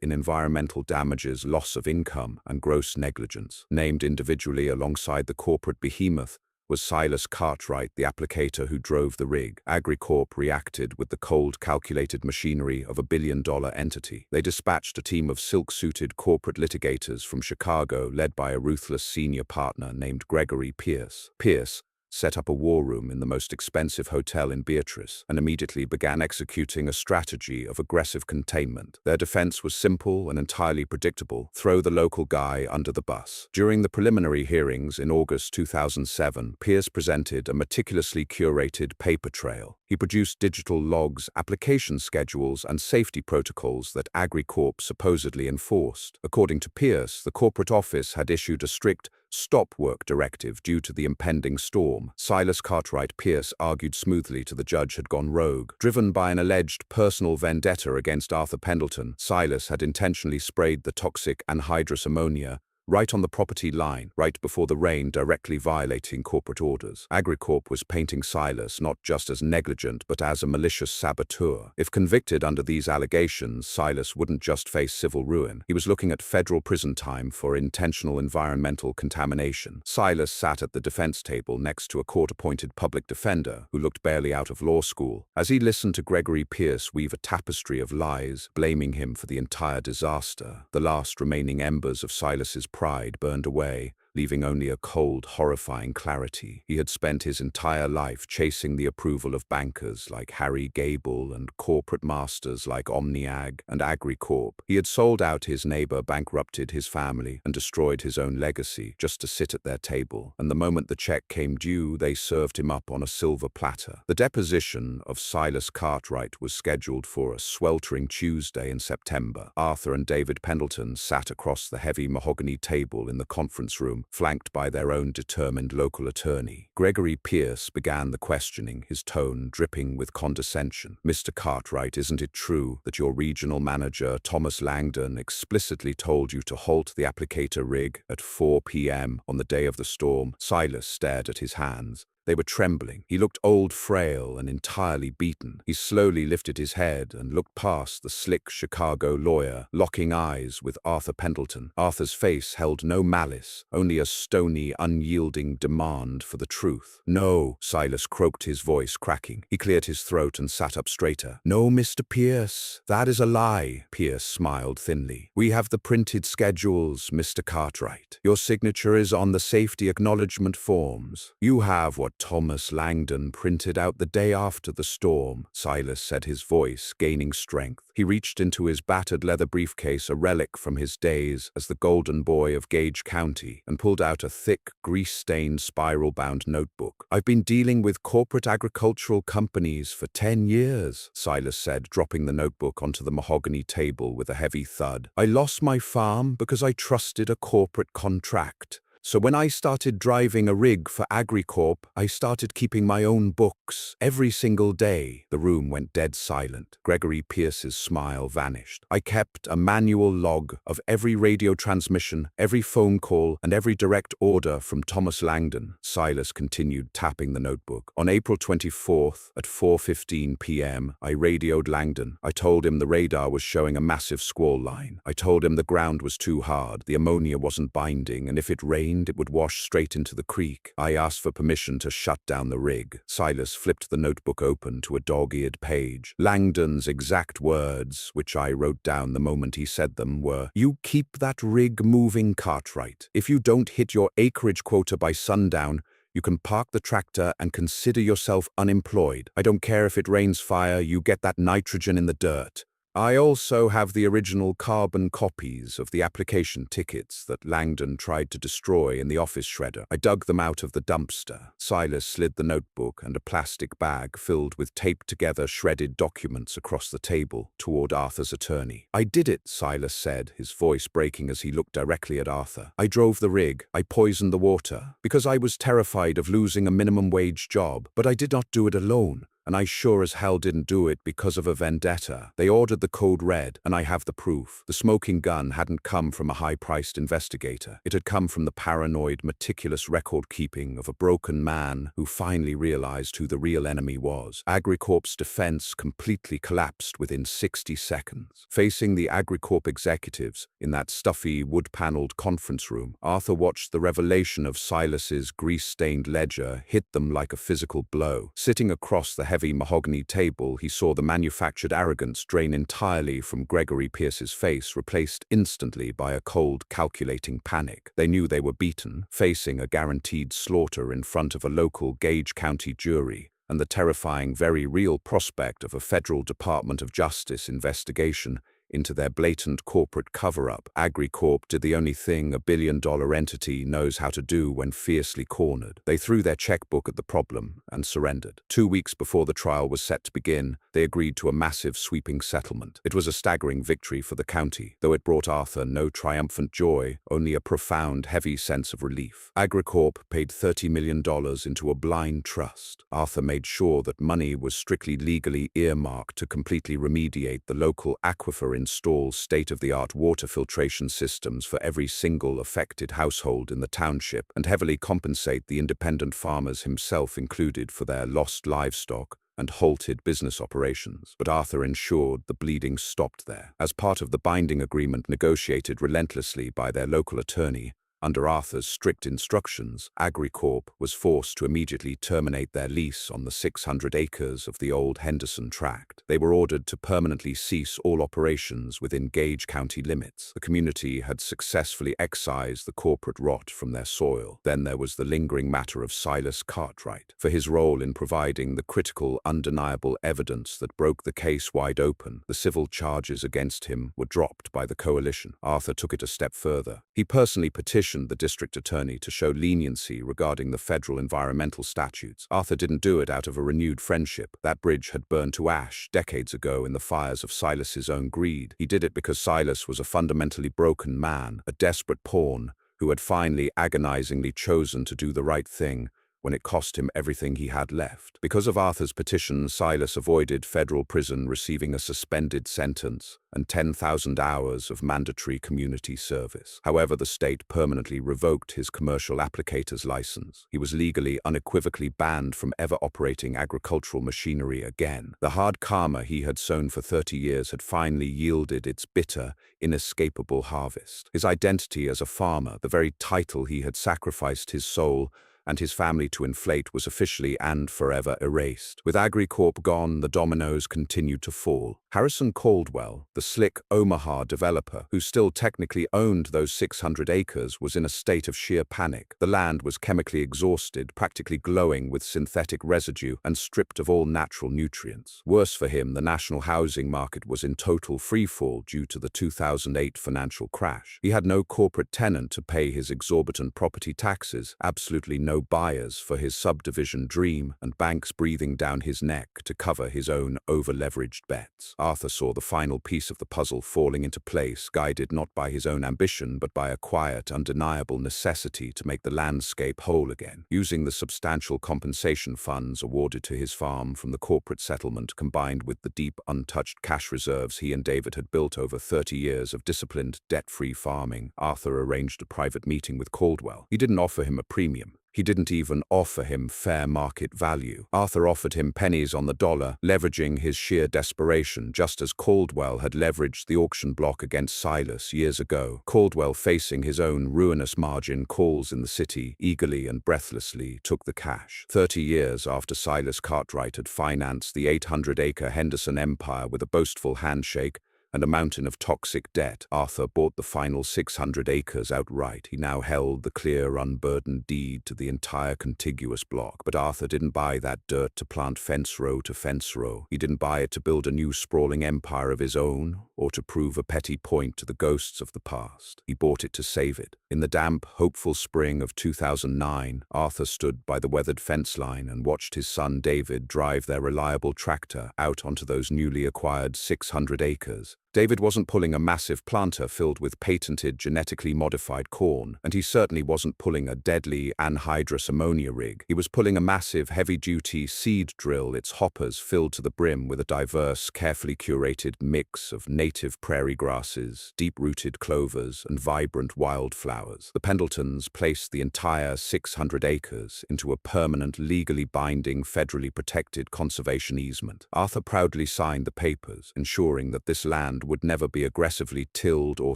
in environmental damages, loss of income, and gross negligence. Named individually alongside the corporate behemoth was Silas Cartwright, the applicator who drove the rig. AgriCorp reacted with the cold, calculated machinery of a billion-dollar entity. They dispatched a team of silk-suited corporate litigators from Chicago, led by a ruthless senior partner named Gregory Pierce. Pierce set up a war room in the most expensive hotel in Beatrice and immediately began executing a strategy of aggressive containment. Their defense was simple and entirely predictable: throw the local guy under the bus. During the preliminary hearings in August 2007, Pierce presented a meticulously curated paper trail. He produced digital logs, application schedules, and safety protocols that AgriCorp supposedly enforced. According to Pierce, the corporate office had issued a strict stop work directive due to the impending storm. Silas Cartwright, Pierce argued smoothly to the judge, had gone rogue. Driven by an alleged personal vendetta against Arthur Pendleton, Silas had intentionally sprayed the toxic anhydrous ammonia right on the property line, right before the rain, directly violating corporate orders. AgriCorp was painting Silas not just as negligent, but as a malicious saboteur. If convicted under these allegations, Silas wouldn't just face civil ruin. He was looking at federal prison time for intentional environmental contamination. Silas sat at the defense table next to a court-appointed public defender who looked barely out of law school. As he listened to Gregory Pierce weave a tapestry of lies, blaming him for the entire disaster, the last remaining embers of Silas's pride burned away, leaving only a cold, horrifying clarity. He had spent his entire life chasing the approval of bankers like Harry Gable and corporate masters like OmniAg and AgriCorp. He had sold out his neighbor, bankrupted his family, and destroyed his own legacy just to sit at their table. And the moment the check came due, they served him up on a silver platter. The deposition of Silas Cartwright was scheduled for a sweltering Tuesday in September. Arthur and David Pendleton sat across the heavy mahogany table in the conference room, flanked by their own determined local attorney. Gregory Pierce began the questioning, his tone dripping with condescension. "Mr. Cartwright, isn't it true that your regional manager, Thomas Langdon, explicitly told you to halt the applicator rig at 4 p.m. on the day of the storm?" Silas stared at his hands. They were trembling. He looked old, frail, and entirely beaten. He slowly lifted his head and looked past the slick Chicago lawyer, locking eyes with Arthur Pendleton. Arthur's face held no malice, only a stony, unyielding demand for the truth. "No," Silas croaked, his voice cracking. He cleared his throat and sat up straighter. "No, Mr. Pierce, that is a lie." Pierce smiled thinly. "We have the printed schedules, Mr. Cartwright. Your signature is on the safety acknowledgement forms. You have what Thomas Langdon printed out the day after the storm," Silas said, his voice gaining strength. He reached into his battered leather briefcase, a relic from his days as the golden boy of Gage County, and pulled out a thick, grease-stained, spiral-bound notebook. "I've been dealing with corporate agricultural companies for 10 years, Silas said, dropping the notebook onto the mahogany table with a heavy thud. "I lost my farm because I trusted a corporate contract. So when I started driving a rig for AgriCorp, I started keeping my own books every single day." The room went dead silent. Gregory Pierce's smile vanished. "I kept a manual log of every radio transmission, every phone call, and every direct order from Thomas Langdon." Silas continued, tapping the notebook. "On April 24th at 4:15 p.m., I radioed Langdon. I told him the radar was showing a massive squall line. I told him the ground was too hard, the ammonia wasn't binding, and if it rained, rained, it would wash straight into the creek. I asked for permission to shut down the rig. Silas flipped the notebook open to a dog-eared page. Langdon's exact words, which I wrote down the moment he said them, were, "You keep that rig moving, Cartwright. If you don't hit your acreage quota by sundown, you can park the tractor and consider yourself unemployed. I don't care if it rains fire, you get that nitrogen in the dirt." I also have the original carbon copies of the application tickets that Langdon tried to destroy in the office shredder. I dug them out of the dumpster. Silas slid the notebook and a plastic bag filled with taped-together shredded documents across the table toward Arthur's attorney. "I did it," Silas said, his voice breaking as he looked directly at Arthur. "I drove the rig. I poisoned the water. Because I was terrified of losing a minimum-wage job. But I did not do it alone. And I sure as hell didn't do it because of a vendetta. They ordered the code red, and I have the proof. The smoking gun hadn't come from a high-priced investigator. It had come from the paranoid, meticulous record-keeping of a broken man who finally realized who the real enemy was. AgriCorp's defense completely collapsed within 60 seconds. Facing the AgriCorp executives in that stuffy, wood-paneled conference room, Arthur watched the revelation of Silas's grease-stained ledger hit them like a physical blow. Sitting across the heavy mahogany table, he saw the manufactured arrogance drain entirely from Gregory Pierce's face, replaced instantly by a cold, calculating panic. They knew they were beaten, facing a guaranteed slaughter in front of a local Gage County jury, and the terrifying, very real prospect of a federal Department of Justice investigation into their blatant corporate cover-up. AgriCorp did the only thing a billion-dollar entity knows how to do when fiercely cornered. They threw their checkbook at the problem and surrendered. 2 weeks before the trial was set to begin, they agreed to a massive, sweeping settlement. It was a staggering victory for the county, though it brought Arthur no triumphant joy, only a profound, heavy sense of relief. AgriCorp paid $30 million into a blind trust. Arthur made sure that money was strictly legally earmarked to completely remediate the local aquifer, install state-of-the-art water filtration systems for every single affected household in the township, and heavily compensate the independent farmers, himself included, for their lost livestock and halted business operations. But Arthur ensured the bleeding stopped there. As part of the binding agreement negotiated relentlessly by their local attorney, under Arthur's strict instructions, AgriCorp was forced to immediately terminate their lease on the 600 acres of the old Henderson tract. They were ordered to permanently cease all operations within Gage County limits. The community had successfully excised the corporate rot from their soil. Then there was the lingering matter of Silas Cartwright. For his role in providing the critical, undeniable evidence that broke the case wide open, the civil charges against him were dropped by the coalition. Arthur took it a step further. He personally petitioned the district attorney to show leniency regarding the federal environmental statutes. Arthur didn't do it out of a renewed friendship. That bridge had burned to ash decades ago in the fires of Silas's own greed. He did it because Silas was a fundamentally broken man, a desperate pawn who had finally agonizingly chosen to do the right thing when it cost him everything he had left. Because of Arthur's petition, Silas avoided federal prison, receiving a suspended sentence and 10,000 hours of mandatory community service. However, the state permanently revoked his commercial applicator's license. He was legally, unequivocally banned from ever operating agricultural machinery again. The hard karma he had sown for 30 years had finally yielded its bitter, inescapable harvest. His identity as a farmer, the very title he had sacrificed his soul and his family to inflate, was officially and forever erased. With AgriCorp gone, the dominoes continued to fall. Harrison Caldwell, the slick Omaha developer, who still technically owned those 600 acres, was in a state of sheer panic. The land was chemically exhausted, practically glowing with synthetic residue, and stripped of all natural nutrients. Worse for him, the national housing market was in total freefall due to the 2008 financial crash. He had no corporate tenant to pay his exorbitant property taxes, absolutely no buyers for his subdivision dream, and banks breathing down his neck to cover his own over-leveraged bets. Arthur saw the final piece of the puzzle falling into place, guided not by his own ambition but by a quiet, undeniable necessity to make the landscape whole again. Using the substantial compensation funds awarded to his farm from the corporate settlement, combined with the deep, untouched cash reserves he and David had built over 30 years of disciplined, debt-free farming, Arthur arranged a private meeting with Caldwell. He didn't offer him a premium. He didn't even offer him fair market value. Arthur offered him pennies on the dollar, leveraging his sheer desperation, just as Caldwell had leveraged the auction block against Silas years ago. Caldwell, facing his own ruinous margin calls in the city, eagerly and breathlessly took the cash. 30 years after Silas Cartwright had financed the 800-acre Henderson empire with a boastful handshake and a mountain of toxic debt, Arthur bought the final 600 acres outright. He now held the clear, unburdened deed to the entire contiguous block. But Arthur didn't buy that dirt to plant fence row to fence row. He didn't buy it to build a new sprawling empire of his own, or to prove a petty point to the ghosts of the past. He bought it to save it. In the damp, hopeful spring of 2009, Arthur stood by the weathered fence line and watched his son David drive their reliable tractor out onto those newly acquired 600 acres. David wasn't pulling a massive planter filled with patented, genetically modified corn, and he certainly wasn't pulling a deadly anhydrous ammonia rig. He was pulling a massive, heavy-duty seed drill, its hoppers filled to the brim with a diverse, carefully curated mix of native prairie grasses, deep-rooted clovers, and vibrant wildflowers. The Pendletons placed the entire 600 acres into a permanent, legally binding, federally protected conservation easement. Arthur proudly signed the papers, ensuring that this land would never be aggressively tilled or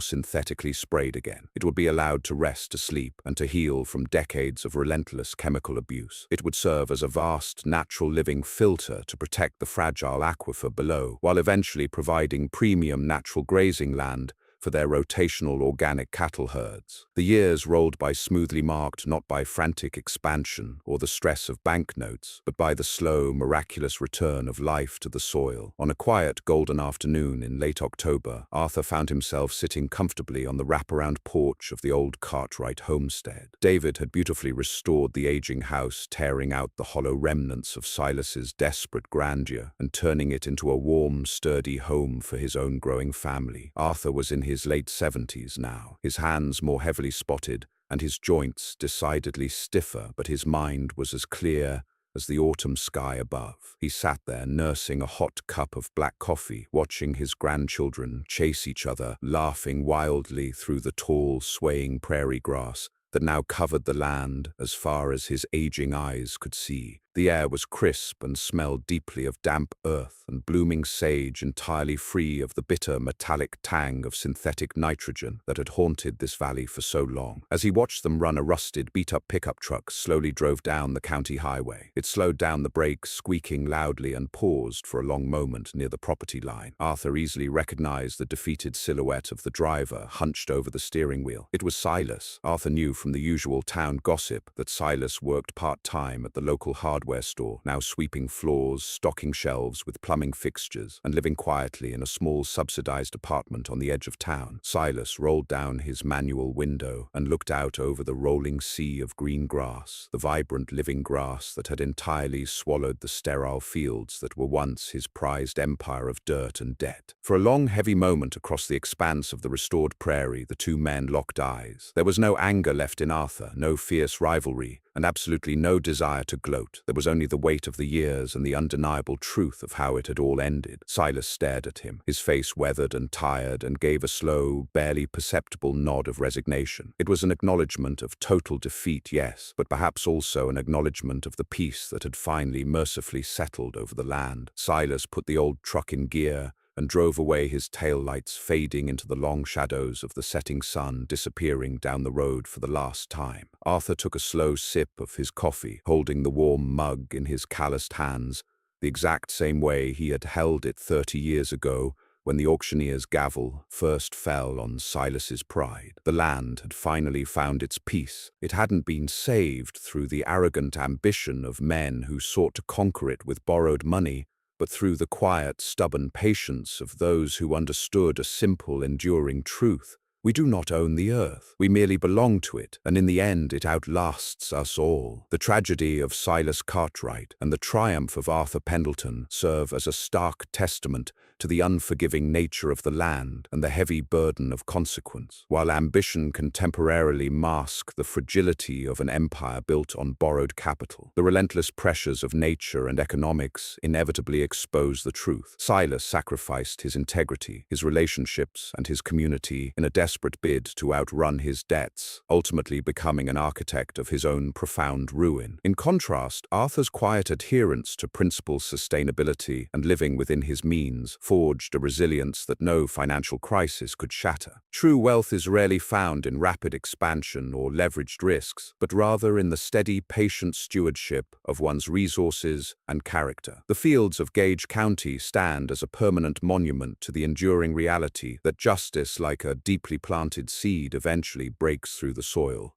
synthetically sprayed again. It would be allowed to rest, to sleep, and to heal from decades of relentless chemical abuse. It would serve as a vast, natural living filter to protect the fragile aquifer below, while eventually providing premium natural grazing land for their rotational organic cattle herds. The years rolled by smoothly marked not by frantic expansion or the stress of banknotes, but by the slow, miraculous return of life to the soil. On a quiet, golden afternoon in late October, Arthur found himself sitting comfortably on the wraparound porch of the old Cartwright homestead. David had beautifully restored the aging house, tearing out the hollow remnants of Silas's desperate grandeur and turning it into a warm, sturdy home for his own growing family. Arthur was in his late 70s now, his hands more heavily spotted and his joints decidedly stiffer, but his mind was as clear as the autumn sky above. He sat there nursing a hot cup of black coffee, watching his grandchildren chase each other, laughing wildly through the tall, swaying prairie grass that now covered the land as far as his aging eyes could see. The air was crisp and smelled deeply of damp earth and blooming sage, entirely free of the bitter metallic tang of synthetic nitrogen that had haunted this valley for so long. As he watched them run, a rusted, beat-up pickup truck slowly drove down the county highway. It slowed down the brakes, squeaking loudly, and paused for a long moment near the property line. Arthur easily recognized the defeated silhouette of the driver hunched over the steering wheel. It was Silas. Arthur knew from the usual town gossip that Silas worked part-time at the local hardware store, now sweeping floors, stocking shelves with plumbing fixtures, and living quietly in a small subsidized apartment on the edge of town. Silas rolled down his manual window and looked out over the rolling sea of green grass, the vibrant living grass that had entirely swallowed the sterile fields that were once his prized empire of dirt and debt. For a long, heavy moment across the expanse of the restored prairie, the two men locked eyes. There was no anger left in Arthur, no fierce rivalry, and absolutely no desire to gloat. There was only the weight of the years and the undeniable truth of how it had all ended. Silas stared at him, his face weathered and tired, and gave a slow, barely perceptible nod of resignation. It was an acknowledgement of total defeat, yes, but perhaps also an acknowledgement of the peace that had finally mercifully settled over the land. Silas put the old truck in gear and drove away, his taillights fading into the long shadows of the setting sun, disappearing down the road for the last time. Arthur took a slow sip of his coffee, holding the warm mug in his calloused hands, the exact same way he had held it 30 years ago when the auctioneer's gavel first fell on Silas's pride. The land had finally found its peace. It hadn't been saved through the arrogant ambition of men who sought to conquer it with borrowed money, but through the quiet, stubborn patience of those who understood a simple, enduring truth. We do not own the earth. We merely belong to it, and in the end it outlasts us all. The tragedy of Silas Cartwright and the triumph of Arthur Pendleton serve as a stark testament to the unforgiving nature of the land and the heavy burden of consequence. While ambition can temporarily mask the fragility of an empire built on borrowed capital, the relentless pressures of nature and economics inevitably expose the truth. Silas sacrificed his integrity, his relationships, and his community in a desperate bid to outrun his debts, ultimately becoming an architect of his own profound ruin. In contrast, Arthur's quiet adherence to principles sustainability and living within his means forged a resilience that no financial crisis could shatter. True wealth is rarely found in rapid expansion or leveraged risks, but rather in the steady, patient stewardship of one's resources and character. The fields of Gage County stand as a permanent monument to the enduring reality that justice, like a deeply planted seed, eventually breaks through the soil.